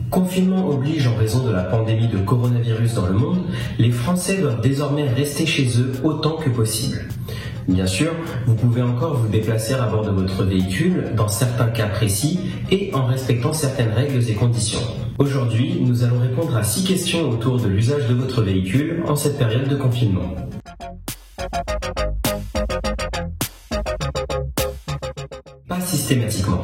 Confinement oblige en raison de la pandémie de coronavirus dans le monde, les Français doivent désormais rester chez eux autant que possible. Bien sûr, vous pouvez encore vous déplacer à bord de votre véhicule dans certains cas précis et en respectant certaines règles et conditions. Aujourd'hui, nous allons répondre à 6 questions autour de l'usage de votre véhicule en cette période de confinement. Pas systématiquement.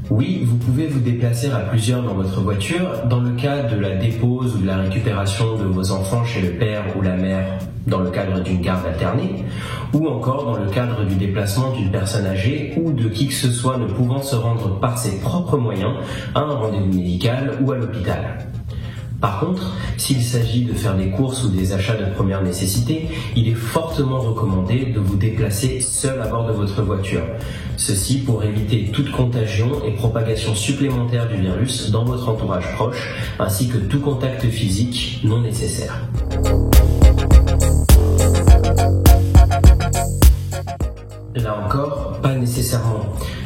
Oui, vous pouvez vous déplacer à plusieurs dans votre voiture dans le cas de la dépose ou de la récupération de vos enfants chez le père ou la mère dans le cadre d'une garde alternée, ou encore dans le cadre du déplacement d'une personne âgée ou de qui que ce soit ne pouvant se rendre par ses propres moyens à un rendez-vous médical ou à l'hôpital. Par contre, s'il s'agit de faire des courses ou des achats de première nécessité, il est fortement recommandé de vous déplacer seul à bord de votre voiture. Ceci pour éviter toute contagion et propagation supplémentaire du virus dans votre entourage proche, ainsi que tout contact physique non nécessaire. Là encore, pas nécessairement.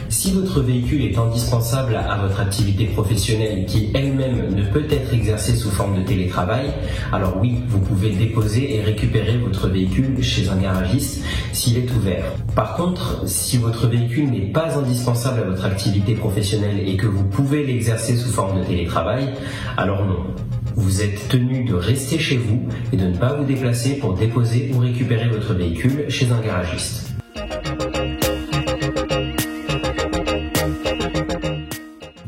Si votre véhicule est indispensable à votre activité professionnelle qui elle-même ne peut être exercée sous forme de télétravail, alors oui, vous pouvez déposer et récupérer votre véhicule chez un garagiste s'il est ouvert. Par contre, si votre véhicule n'est pas indispensable à votre activité professionnelle et que vous pouvez l'exercer sous forme de télétravail, alors non. Vous êtes tenu de rester chez vous et de ne pas vous déplacer pour déposer ou récupérer votre véhicule chez un garagiste.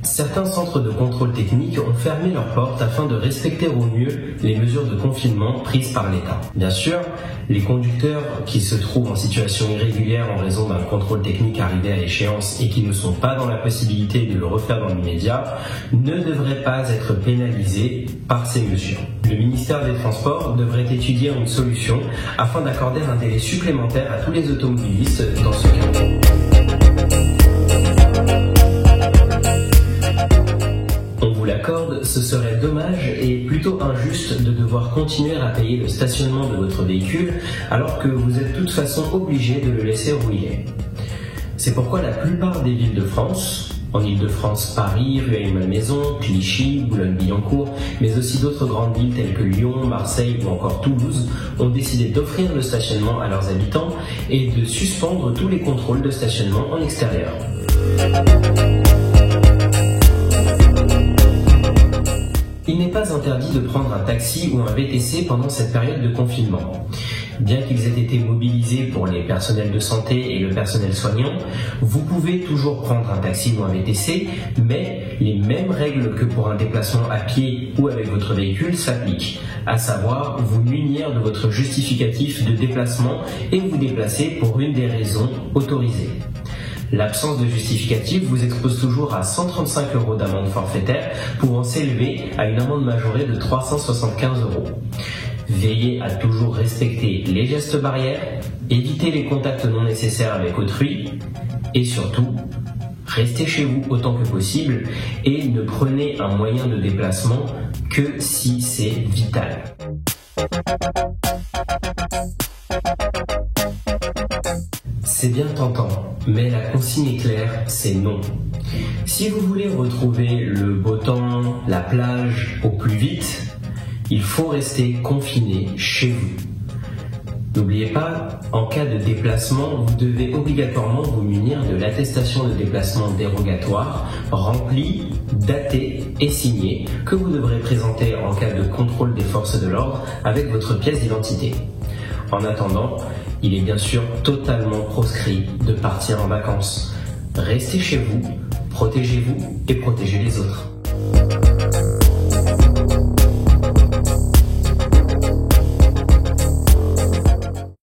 Certains centres de contrôle technique ont fermé leurs portes afin de respecter au mieux les mesures de confinement prises par l'État. Bien sûr, les conducteurs qui se trouvent en situation irrégulière en raison d'un contrôle technique arrivé à échéance et qui ne sont pas dans la possibilité de le refaire dans l'immédiat ne devraient pas être pénalisés par ces mesures. Le ministère des Transports devrait étudier une solution afin d'accorder un délai supplémentaire à tous les automobilistes dans ce cas. L'accorde, ce serait dommage et plutôt injuste de devoir continuer à payer le stationnement de votre véhicule alors que vous êtes de toute façon obligé de le laisser où il est. C'est pourquoi la plupart des villes de France, en Île-de-France, Paris, Rueil-Malmaison, Clichy, Boulogne-Billancourt, mais aussi d'autres grandes villes telles que Lyon, Marseille ou encore Toulouse, ont décidé d'offrir le stationnement à leurs habitants et de suspendre tous les contrôles de stationnement en extérieur. Il n'est pas interdit de prendre un taxi ou un VTC pendant cette période de confinement. Bien qu'ils aient été mobilisés pour les personnels de santé et le personnel soignant, vous pouvez toujours prendre un taxi ou un VTC, mais les mêmes règles que pour un déplacement à pied ou avec votre véhicule s'appliquent, à savoir vous munir de votre justificatif de déplacement et vous déplacer pour une des raisons autorisées. L'absence de justificatif vous expose toujours à 135 € d'amende forfaitaire pouvant s'élever à une amende majorée de 375 €. Veillez à toujours respecter les gestes barrières, évitez les contacts non nécessaires avec autrui et surtout, restez chez vous autant que possible et ne prenez un moyen de déplacement que si c'est vital. C'est bien tentant, mais la consigne est claire, c'est non. Si vous voulez retrouver le beau temps, la plage au plus vite, il faut rester confiné chez vous. N'oubliez pas, en cas de déplacement, vous devez obligatoirement vous munir de l'attestation de déplacement dérogatoire, remplie, datée et signée, que vous devrez présenter en cas de contrôle des forces de l'ordre avec votre pièce d'identité. En attendant, il est bien sûr totalement proscrit de partir en vacances. Restez chez vous, protégez-vous et protégez les autres.